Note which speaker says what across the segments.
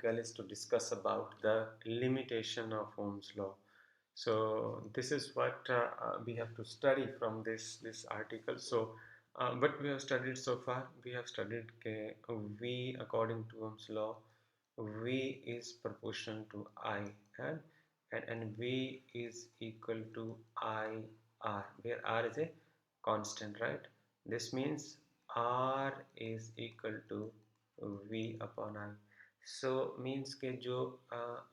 Speaker 1: article is to discuss about the limitation of Ohm's law. So this is what we have to study from this article. So what we have studied so far, we have studied V according to Ohm's law, V is proportional to I, and V is equal to I R, where R is a constant, right? This means R is equal to V upon I. So means के जो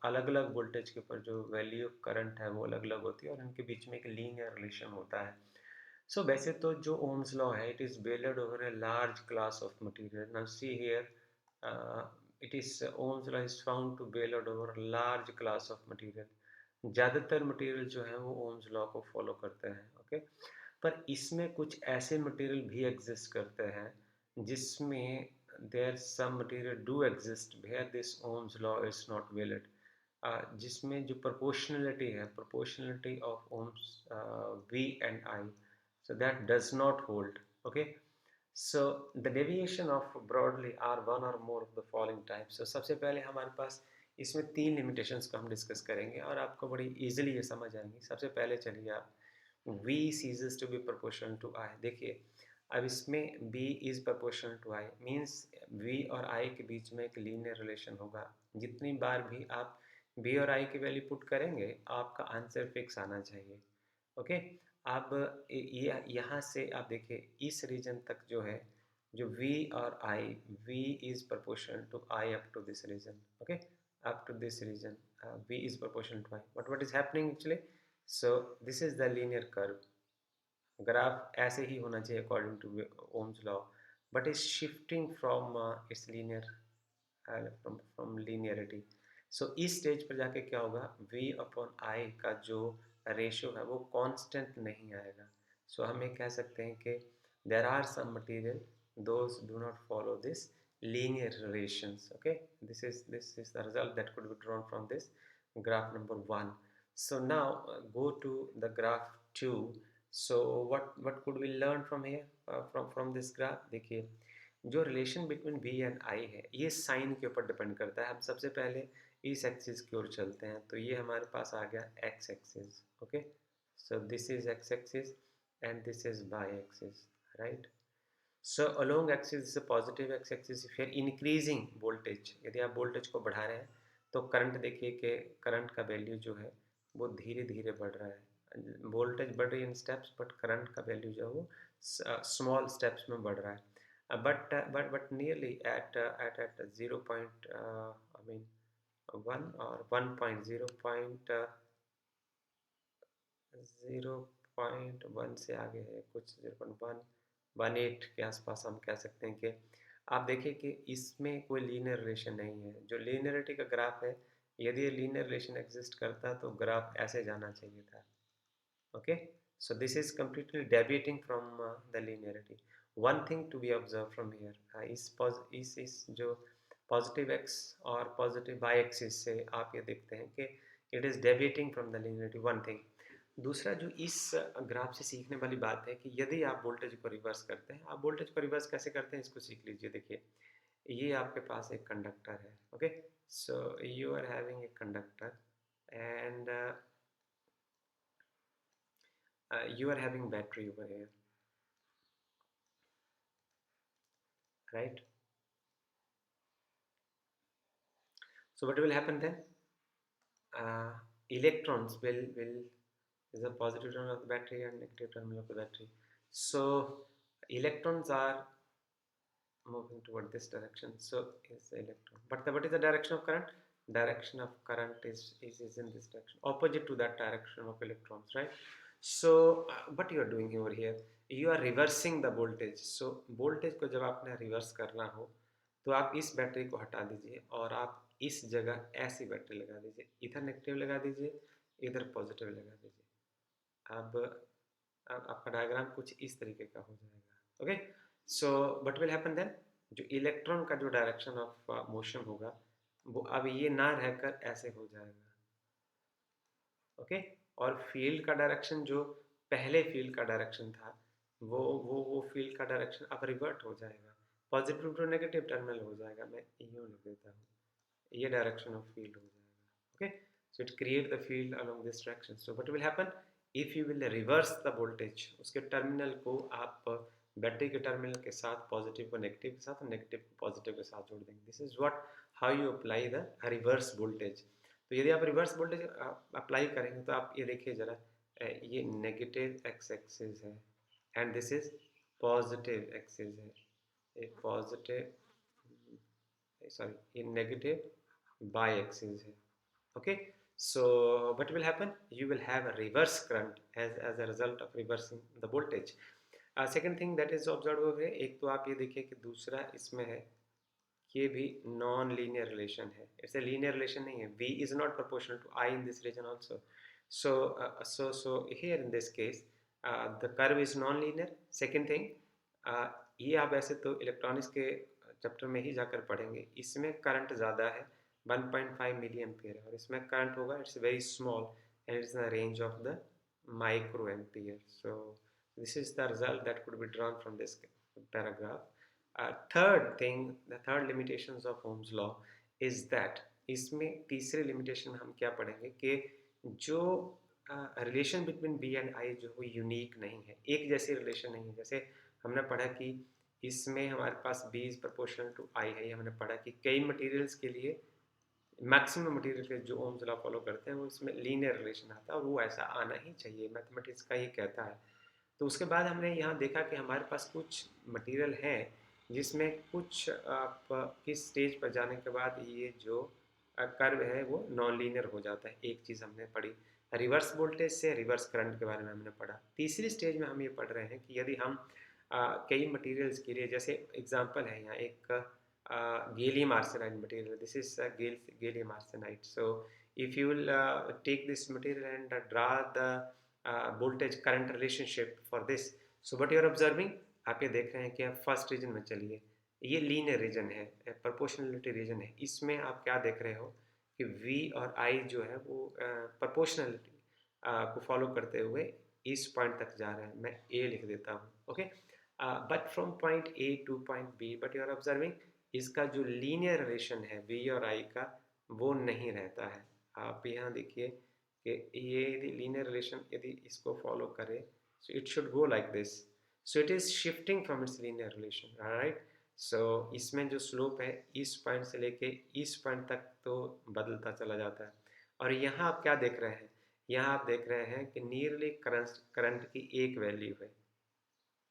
Speaker 1: अलग अलग voltage के ऊपर जो value current है वो अलग अलग होती है और इनके बीच में एक लीनियर रिलेशन होता है. सो वैसे तो जो ओम्स लॉ है it is based over a large class of material. Now see here it is Ohm's law is found to based over large class of material. ज़्यादातर मटेरियल जो है वो ओम्स लॉ को फॉलो करते हैं. Okay पर इसमें कुछ ऐसे मटेरियल भी एग्जिस्ट करते हैं जिसमें there some material do exist where this Ohm's law is not valid. जिसमें जो proportionality है, proportionality of Ohm's V and I, so that does not hold. Okay, so the deviation of broadly are one or more of the following types. So सबसे पहले हमारे पास इसमें 3 limitations को हम discuss करेंगे और आपको बड़ी easily ये समझ आएंगी. सबसे पहले चलिए आप V ceases to be proportional to I. देखिए अब इसमें B is proportional to I means V और I के बीच में एक लीनियर रिलेशन होगा. जितनी बार भी आप B और I की वैल्यू पुट करेंगे आपका आंसर फिक्स आना चाहिए. ओके अब यहाँ से आप देखिए इस रीजन तक जो है जो V और I, V is proportional to I up to this region. Okay up to this region V is proportional to I. But what is happening actually, so this is the linear curve. Graph ऐसे ही होना चाहिए according to Ohm's law but is shifting from its linear from linearity. So इस stage पर जाके क्या होगा, v upon I का जो रेशियो है वो कांस्टेंट नहीं आएगा. सो हम ये कह सकते हैं कि there are some material those do not follow this linear relations. Okay, this is the result that could be drawn from this graph number 1. So now go to the graph 2. So what could we learn from here, from this graph? देखिए जो relation between V and I है ये sign के ऊपर depend करता है. हम सबसे पहले इस एक्सिस की ओर चलते हैं तो ये हमारे पास आ गया x axis. Okay so this is x axis and this is y axis, right. So along axis से पॉजिटिव x एक्सिस फिर इंक्रीजिंग वोल्टेज. यदि आप वोल्टेज को बढ़ा रहे हैं तो करंट देखिए कि करंट का वैल्यू जो है वो धीरे धीरे बढ़ रहा है. वोल्टेज बढ़ रही है इन स्टेप्स बट करंट का वैल्यू जो है वो स्मॉल स्टेप्स में बढ़ रहा है. बट नियरली एट 0.1 और 0.1 से आगे है कुछ 0.118 के आसपास हम कह सकते हैं कि आप देखिए कि इसमें कोई लीनियर रिलेशन नहीं है. जो लीनियरिटी का ग्राफ है यदि ये लीनियर रिलेशन एग्जिस्ट करता तो ग्राफ ऐसे जाना चाहिए था. Okay, so this is completely deviating from the linearity. One thing to be observed from here is जो positive x और positive y axis से आप ये देखते हैं कि it is deviating from the linearity. One thing. दूसरा जो इस ग्राफ से सीखने वाली बात है कि यदि आप वोल्टेज को रिवर्स करते हैं, आप वोल्टेज को रिवर्स कैसे करते हैं इसको सीख लीजिए. देखिए ये आपके पास एक कंडक्टर है. Okay so you are having a conductor and you are having battery over here, right? So what will happen then, electrons will is a positive terminal of the battery and negative terminal of the battery. So electrons are moving toward this direction, so is the electron. But what is the direction of current? Direction of current is in this direction, opposite to that direction of electrons, right? So what you are doing over here, you are reversing the voltage. So voltage को जब आपने reverse करना हो तो आप इस battery को हटा दीजिए और आप इस जगह ऐसी बैटरी लगा दीजिए. इधर नेगेटिव लगा दीजिए, इधर पॉजिटिव लगा दीजिए. अब आपका डायग्राम कुछ इस तरीके का हो जाएगा. Okay so what will happen then, जो इलेक्ट्रॉन का जो डायरेक्शन ऑफ मोशन होगा वो अब ये ना रहकर ऐसे हो जाएगा. ओके और फील्ड का डायरेक्शन जो पहले फील्ड का डायरेक्शन था वो फील्ड का डायरेक्शन अब रिवर्ट हो जाएगा. पॉजिटिव टू नेगेटिव टर्मिनल हो जाएगा. मैं यूँ लिख देता हूँ ये डायरेक्शन ऑफ फील्ड हो जाएगा. Okay, so it create the field along this direction. So what will happen if you will reverse the voltage, उसके टर्मिनल को आप बैटरी के टर्मिनल के साथ पॉजिटिव को नेगेटिव के साथ और नेगेटिव को पॉजिटिव के साथ जोड़ देंगे. This is what how you apply the reverse voltage. तो यदि आप रिवर्स वोल्टेज अप्लाई करेंगे तो आप ये देखिए जरा, ये नेगेटिव एक्स एक्सिस है and this is positive axis है. ये पॉजिटिव, sorry, ये नेगेटिव बाई एक्सिस है. Okay, so what will happen, you will have a reverse current as a result of reversing the voltage. Second thing that is observed over here, एक तो आप ये देखिए कि दूसरा इसमें है, ये भी नॉन लीनियर रिलेशन है. इट्स ए लीनियर रिलेशन नहीं है. V is not proportional to I in this region also. So here in this case the curve is non-linear. Second thing, ये आप ऐसे तो इलेक्ट्रॉनिक्स के चैप्टर में ही जाकर पढ़ेंगे. इसमें करंट ज़्यादा है, 1.5 मिली एम्पियर है, और इसमें करंट होगा it's very small and it's in the range of the micro ampere. So this is the result that could be drawn from this paragraph. Third thing, the third limitations of Ohm's law is that, इसमें तीसरे limitation हम क्या पढ़ेंगे कि जो relation between B and I जो वो unique नहीं है, एक जैसी रिलेशन नहीं है. जैसे हमने पढ़ा कि इसमें हमारे पास बी इज प्रोपोर्शनल टू आई है. हमने पढ़ा कि कई मटेरियल्स के लिए, मैक्सिमम मटेरियल के जो ओम्स लॉ फॉलो करते हैं वो इसमें लीनियर रिलेशन आता है, और वो ऐसा आना ही चाहिए, मैथमेटिक्स का ही कहता है. तो उसके बाद हमने यहाँ देखा कि हमारे पास कुछ मटेरियल है जिसमें कुछ आप किस स्टेज पर जाने के बाद ये जो कर्व है वो नॉन लीनियर हो जाता है. एक चीज़ हमने पढ़ी, रिवर्स वोल्टेज से रिवर्स करंट के बारे में हमने पढ़ा. तीसरी स्टेज में हम ये पढ़ रहे हैं कि यदि हम कई मटेरियल्स के लिए, जैसे एग्जांपल है यहाँ एक gallium arsenide material. This is gallium arsenide. So if you will take this material and draw the voltage current relationship for this, so what you are observing, आप ये देख रहे हैं कि आप फर्स्ट रीजन में चलिए, ये लीनियर रीजन है, प्रोपोर्शनलिटी रीजन है. इसमें आप क्या देख रहे हो कि V और I जो है वो प्रोपोर्शनलिटी को फॉलो करते हुए इस पॉइंट तक जा रहे हैं. मैं A लिख देता हूँ. Okay, but from point A to point B, but you are observing इसका जो लीनियर रिलेशन है V और I का वो नहीं रहता है. आप यहाँ देखिए कि ये यदि लीनियर रिलेशन यदि इसको फॉलो करे, so it should go like this. So it is shifting from its linear relation, right. So इसमें जो स्लोप है इस पॉइंट से लेके इस पॉइंट तक तो बदलता चला जाता है. और यहाँ आप क्या देख रहे हैं, यहाँ आप देख रहे हैं कि नियरली करंट की एक वैल्यू है.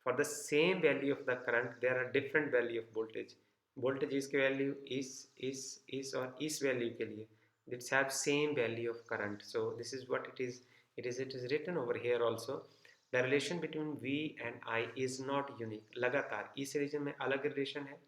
Speaker 1: For the same value of the current there are different value of voltage. voltage इसकी वैल्यू इस और इस वैल्यू के लिए it have same value of current. So this is what it is written over here also. The relation between V and I is not unique. लगातार इस reason में अलग रिलेशन है,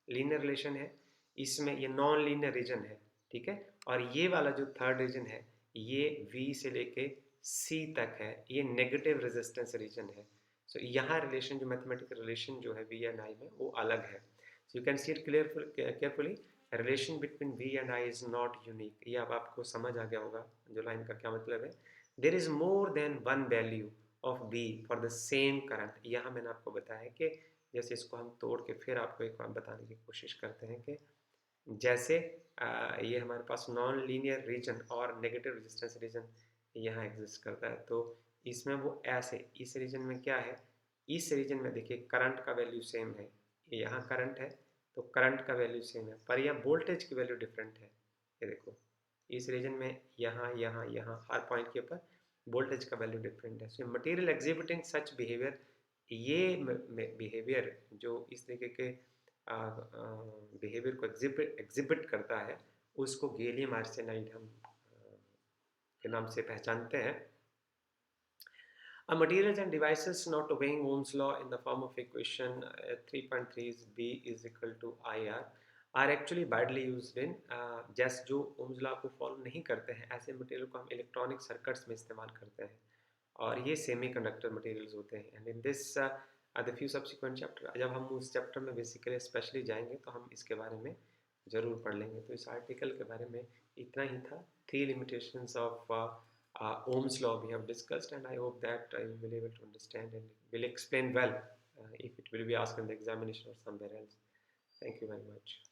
Speaker 1: लीनियर रिलेशन है, इसमें ये नॉन लीनियर रीजन है. ठीक है, और ये वाला जो थर्ड रीजन है ये V से लेके C तक है, ये नेगेटिव रेजिस्टेंस रीजन है. सो यहाँ रिलेशन जो मैथमेटिकल रिलेशन जो है V एंड I में वो अलग है. So you can see it carefully, relation between V and I is not unique. ये अब आपको समझ आ गया होगा जो लाइन का क्या मतलब है. There is more than one value of V for the same current. यहाँ मैंने आपको बताया कि जैसे इसको हम तोड़ के फिर आपको एक बार बताने की कोशिश करते हैं कि जैसे ये हमारे पास नॉन लीनियर रीजन और नेगेटिव रेजिस्टेंस रीजन यहाँ एग्जिस्ट करता है. तो इसमें वो ऐसे, इस रीजन में क्या है, इस रीजन में देखिए करंट का वैल्यू सेम है, यहाँ करंट है तो करंट का वैल्यू सेम है, पर यहाँ वोल्टेज की वैल्यू डिफरेंट है. ये देखो इस रीजन में यहाँ यहाँ यहाँ हर पॉइंट के ऊपर वोल्टेज का वैल्यू डिफरेंट है. सो मटेरियल एग्जिबिटिंग सच बिहेवियर, ये बिहेवियर जो इस तरीके के बिहेवियर को एग्जिबिट करता है उसको गैलियम आर्सेनाइड हम के नाम से पहचानते हैं. Materials and devices not obeying Ohm's law in the form of equation 3.3 is B is equal to IR are actually widely used in जैसे जो Ohm's law को फॉलो नहीं करते हैं ऐसे मटेरियल को हम इलेक्ट्रॉनिक सर्किट्स में इस्तेमाल करते हैं, और ये सेमी कंडक्टर मटेरियल्स होते हैं. And in this the few subsequent chapter, जब हम उस चैप्टर में बेसिकली स्पेशली जाएंगे तो हम इसके बारे में ज़रूर पढ़ लेंगे. तो इस आर्टिकल के बारे में इतना ही था. 3 limitations of Ohm's law we have discussed, and I hope that you will be able to understand and will explain well if it will be asked in the examination or somewhere else. Thank you very much.